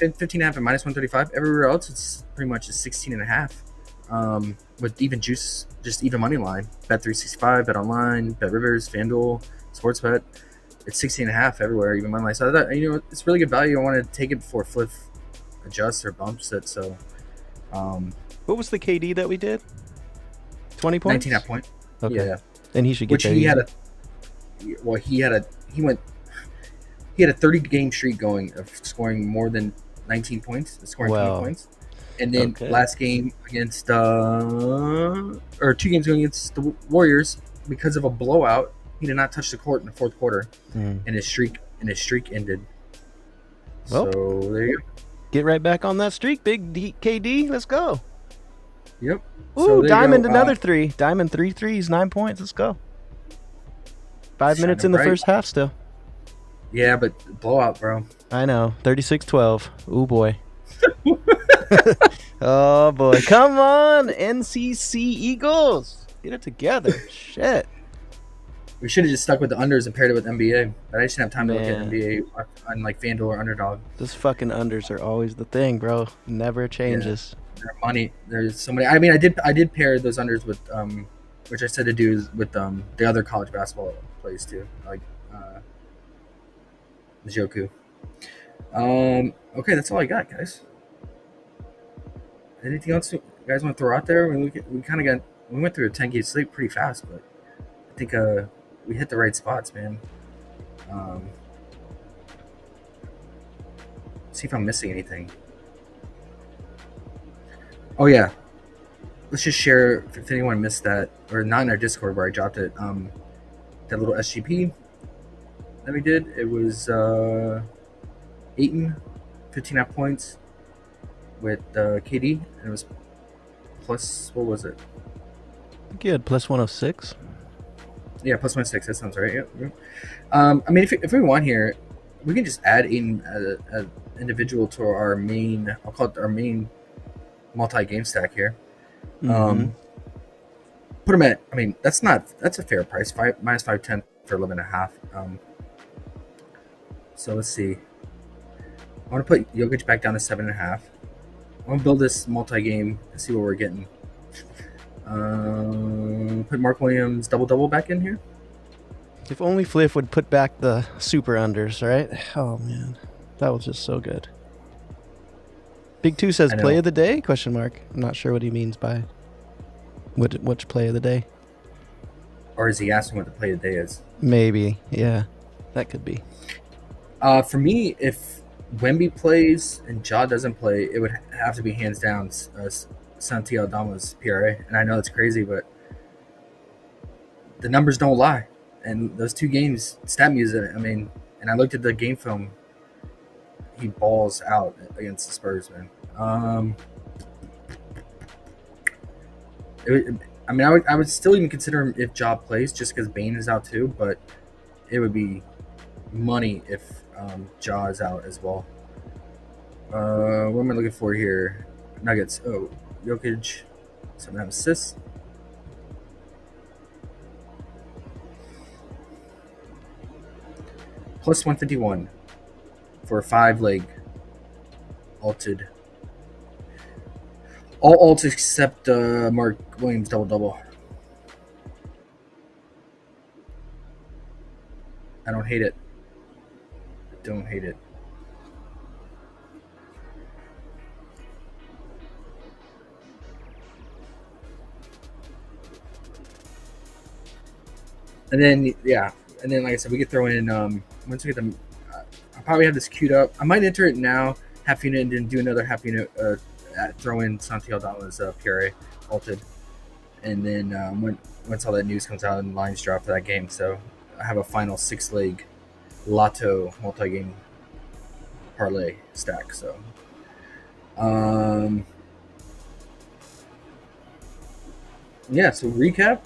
and a half at minus 135. Everywhere else, it's pretty much a 16 and a half. With even juice, just even money line. Bet 365, Bet Online, Bet Rivers, FanDuel, Sportsbet. It's 16 and a half everywhere, even money line. So that, you know, it's really good value. I want to take it before Fliff adjusts or bumps it. So, What was the KD that we did? 20 points. 19 half point. Okay. Yeah. And he should get Which there he easy. had a 30 game streak going of scoring more than 19 points, scoring 20 Wow. points. And then Okay. last game against or 2 games going against the Warriors, because of a blowout, he did not touch the court in the fourth quarter, and his streak ended. Well. So there you go. Get right back on that streak, KD. Let's go. Yep. Ooh, So there you Diamond, go. another 3. Diamond 3 threes, 9 points. Let's go. 5 minutes in the bright. first half still. Yeah, but blowout, bro. I know. 36-12. Ooh, boy. Oh, boy. Come on, NCC Eagles. Get it together. Shit. We should have just stuck with the unders and paired it with NBA. But I just didn't have time to look at Man. NBA on like FanDuel or Underdog. Those fucking unders are always the thing, bro. Never changes. Their money. There's so many. I mean, I did pair those unders with which I said to do with the other college basketball plays too, like Joku. Okay, that's all I got, guys. Anything else you guys want to throw out there? I mean, we went through a 10 game slate pretty fast, but I think we hit the right spots, man. See if I'm missing anything. Oh yeah, let's just share if anyone missed that or not in our Discord where I dropped it. That little SGP that we did. It was Aiton, 15.5 points with KD, and it was plus, what was it? I think you had plus 106. Yeah, plus 106. That sounds right. Yep. I mean, if we want here, we can just add Aiton as an individual to our main. I'll call it our main multi-game stack here. Mhm. Put him at. I mean, that's a fair price. Minus 510 for 11.5. So let's see. I want to put Jokic back down to 7.5. I want to build this multi-game and see what we're getting. Put Mark Williams double back in here. If only Fliff would put back the super unders, right? Oh, man. That was just so good. Big 2 says I know. play of the day? Question mark. I'm not sure what he means by which play of the day. Or is he asking what the play of the day is? Maybe. Yeah. That could be. For me, if Wemby plays and Ja doesn't play, it would have to be hands down Santi Aldama's PRA. And I know it's crazy, but the numbers don't lie. And those 2 games, stat music, I mean, and I looked at the game film, he balls out against the Spurs, man. I would still even consider him if Ja plays, just because Bane is out too, but it would be money if Ja is out as well. What am I looking for here? Nuggets. Oh, Jokic, 7.5 assists. Plus 151 for a 5-leg alted. All alts except Mark Williams double. I don't hate it. And then like I said, we could throw in once we get them. I'll probably have this queued up. I might enter it now, half unit, and then do another half unit. Throw in Santi Aldama's PRA altered, and then once all that news comes out and lines drop for that game, so I have a final 6-leg Lotto multi-game parlay stack. So, yeah. So recap.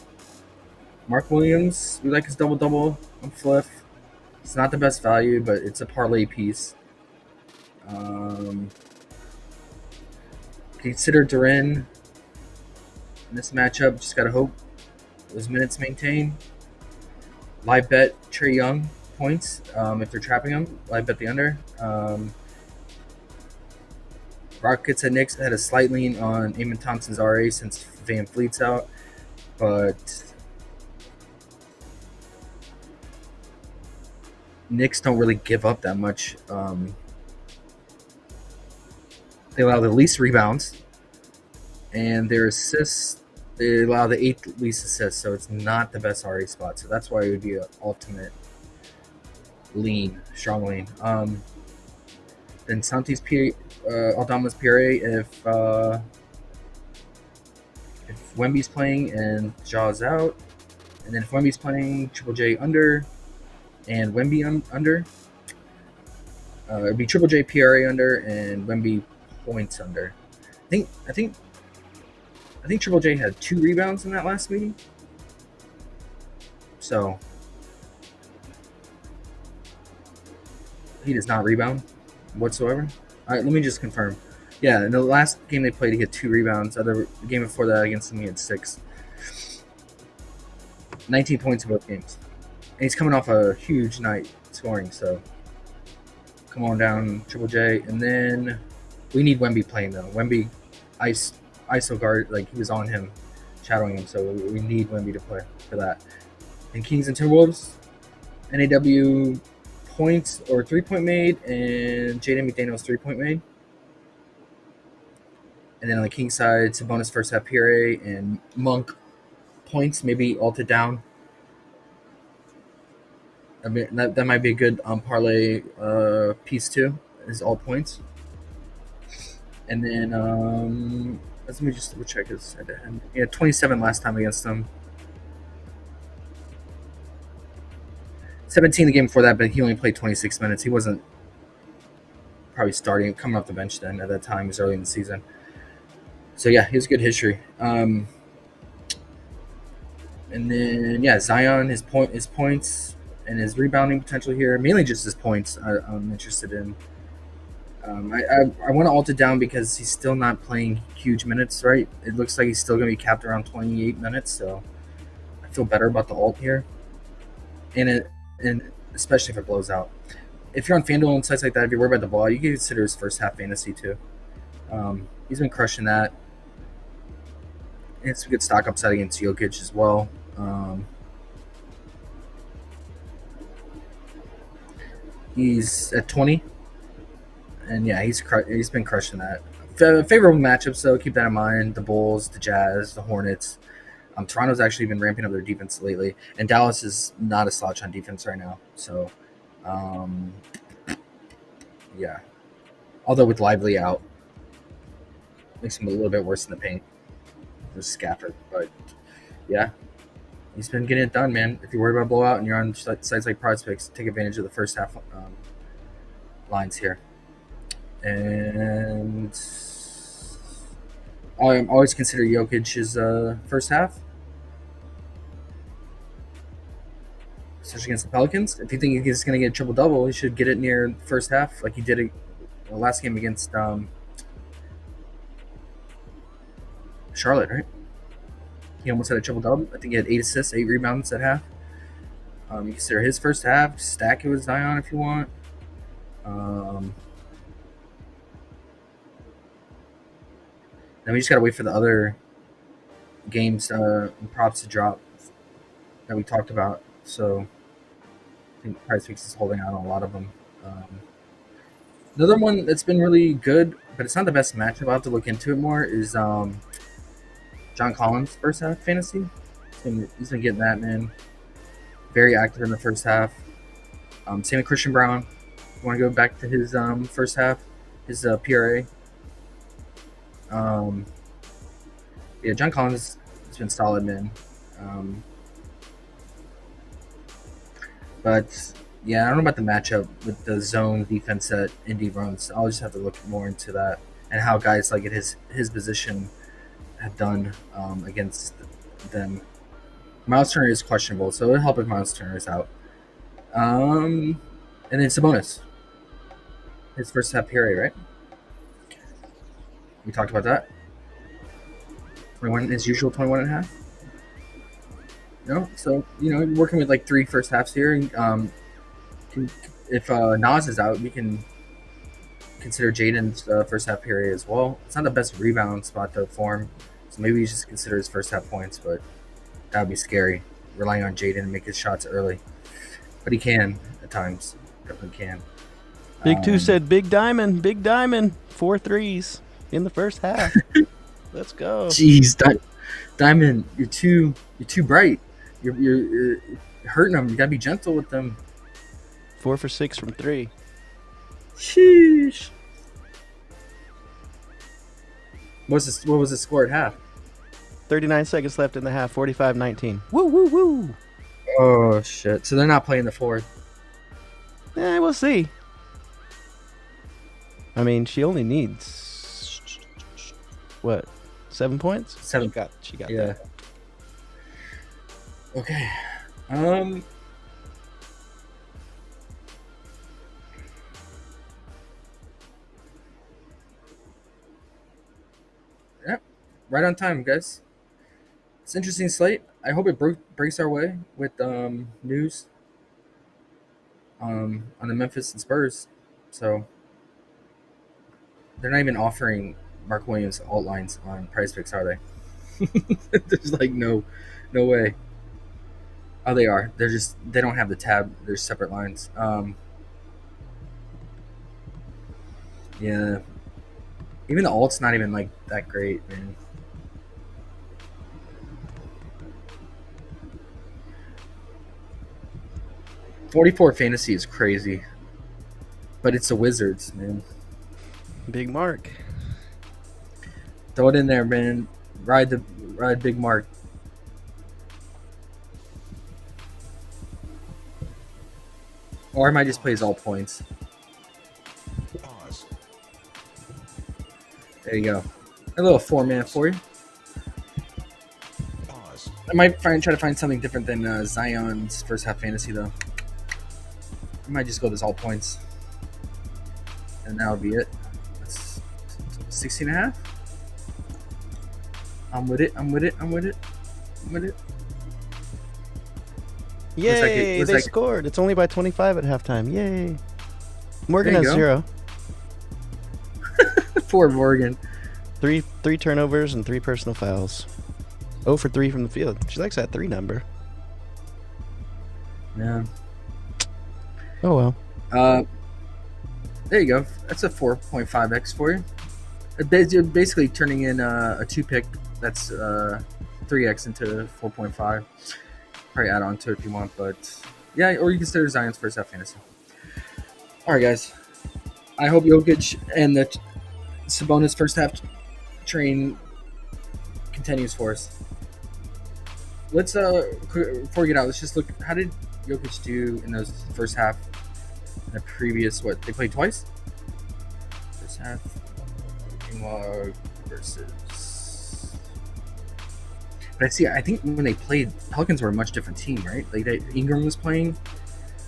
Mark Williams, we like his double-double on Fliff. It's not the best value, but it's a parlay piece. Consider Duran in this matchup. Just got to hope those minutes maintain. Live bet Trae Young points if they're trapping him. Live bet the under. Rockets at Knicks had a slight lean on Eamon Thompson's RA since Van Fleet's out, but Knicks don't really give up that much. They allow the least rebounds, and their assists, they allow the 8th least assists, so it's not the best RA spot. So that's why it would be an ultimate lean, strong lean. Then Santi's Aldama's PRA if Wemby's playing and Jaw's out, and then if Wemby's playing, Triple J under and Wemby under. It'd be Triple J PRA under and Wemby points under. I think Triple J had 2 rebounds in that last meeting. So he does not rebound whatsoever. All right, let me just confirm. Yeah, in the last game they played, he had 2 rebounds. The game before that against him, he had 6. 19 points in both games. And he's coming off a huge night scoring, so come on down, Triple J. And then we need Wemby playing, though. Wemby, ISO guard, like he was on him, shadowing him, so we need Wemby to play for that. And Kings and Timberwolves, NAW points or 3-point made, and Jaden McDaniels 3-point made. And then on the Kings side, Sabonis first half PRA and Monk points, maybe alted down. I mean, that might be a good parlay piece too, is all points. And then let me just double check his head-to-head. He had 27 last time against them. 17 the game before that, but he only played 26 minutes. He wasn't probably starting, coming off the bench then at that time. It was early in the season. So, yeah, he has good history. And then, yeah, Zion, his points and his rebounding potential here. Mainly just his points I'm interested in. I want to alt it down because he's still not playing huge minutes, right? It looks like he's still going to be capped around 28 minutes, so I feel better about the alt here. And especially if it blows out. If you're on FanDuel and sites like that, if you're worried about the blowout, you can consider his first half fantasy too. He's been crushing that. It's a good stock upside against Jokic as well. He's at 20. And yeah, he's been crushing that. Favorable matchups, though. Keep that in mind. The Bulls, the Jazz, the Hornets. Toronto's actually been ramping up their defense lately, and Dallas is not a slouch on defense right now. So, yeah. Although with Lively out, makes him a little bit worse in the paint. There's Scafford, but yeah, he's been getting it done, man. If you're worried about blowout and you're on sites like PrizePicks, take advantage of the first half lines here. And I always consider Jokic's first half, especially against the Pelicans. If you think he's going to get a triple-double, he should get it near the first half like he did the last game against Charlotte, right? He almost had a triple-double. I think he had 8 assists, 8 rebounds at half. You consider his first half. Stack it with Zion if you want. Then we just got to wait for the other games and props to drop that we talked about. So I think PrizePicks is holding out on a lot of them. Another one that's been really good, but it's not the best matchup. I'll have to look into it more, is John Collins' first half fantasy. He's been getting that, man. very active in the first half. Same with Christian Brown. You want to go back to his first half, his PRA. Yeah, John Collins has been solid, man. But yeah, I don't know about the matchup with the zone defense that Indy runs. I'll just have to look more into that and how guys like at his position have done against them. Miles Turner is questionable, so it'll help if Miles Turner is out. And then Sabonis, his first half period, right? We talked about that. 21 as usual, 21 and a half. No, so working with like 3 first halves here. If Nas is out, we can consider Jaden's first half period as well. It's not the best rebound spot to form, so maybe you just consider his first half points, but that would be scary, relying on Jaden to make his shots early. But he can at times, definitely can. Big Two said big diamond, 4 threes in the first half. Let's go. Jeez, Diamond, you're too bright. You're hurting them. You gotta be gentle with them. 4 for 6 from 3. Sheesh. What was the score at half? 39 seconds left in the half. 45-19. Woo woo woo. Oh shit! So they're not playing the fourth. We'll see. I mean, she only needs what? 7 points? 7. She got Yeah. that. Okay. Yep. Right on time, guys. It's an interesting slate. I hope it breaks our way with news on the Memphis and Spurs. So they're not even offering Mark Williams alt lines on PrizePicks, are they? There's like no way. Oh, they are. They don't have the tab. There's separate lines. Yeah. Even the alt's not even like that great, man. $44 fantasy is crazy, but it's the Wizards, man. Big Mark. Throw it in there, man. Ride Big Mark. Or I might just play his all points. Pause. There you go. A little 4-man for you. Pause. I might try to find something different than Zion's first half fantasy, though. I might just go this all points. And that'll be it. That's 16 and a half. I'm with it. Yay, they scored. It's only by 25 at halftime. Yay. Morgan There has you 0. For Morgan. Three turnovers and 3 personal fouls. 0 for 3 from the field. She likes that 3 number. Yeah. Oh, well. There you go. That's a 4.5x for you. You're basically turning in a 2-pick. That's 3x into 4.5. Probably add on to it if you want, but yeah, or you consider Zion's first half fantasy. All right, guys. I hope Jokic and the Sabonis first half train continues for us. Let's before we get out, let's just look. How did Jokic do in those first half? In the previous, what, they played twice? First half versus. But I think when they played, Pelicans were a much different team, right? Like Ingram was playing.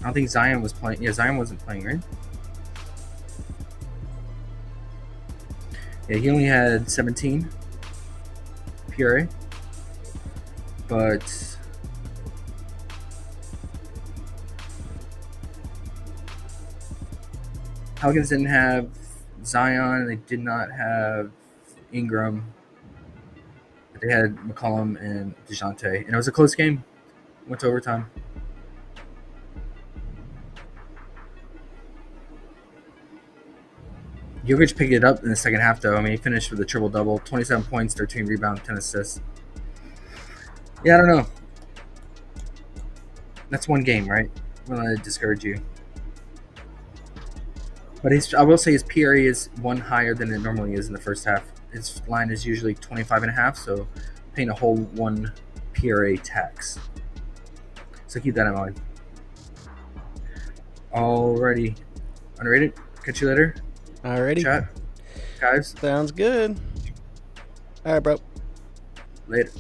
I don't think Zion was playing. Yeah, Zion wasn't playing, right? Yeah, he only had 17 PRA, but Pelicans didn't have Zion. They did not have Ingram. But they had McCollum and DeJounte, and it was a close game. Went to overtime. Jokic picked it up in the second half, though. I mean, he finished with a triple-double, 27 points, 13 rebounds, 10 assists. Yeah, I don't know. That's one game, right? I'm gonna discourage you. But I will say his PRA is one higher than it normally is in the first half. His line is usually 25.5, so paying a whole one PRA tax. So keep that in mind. Alrighty. Underrated. Catch you later. Alrighty. Chat. Guys. Sounds good. All right, bro. Later.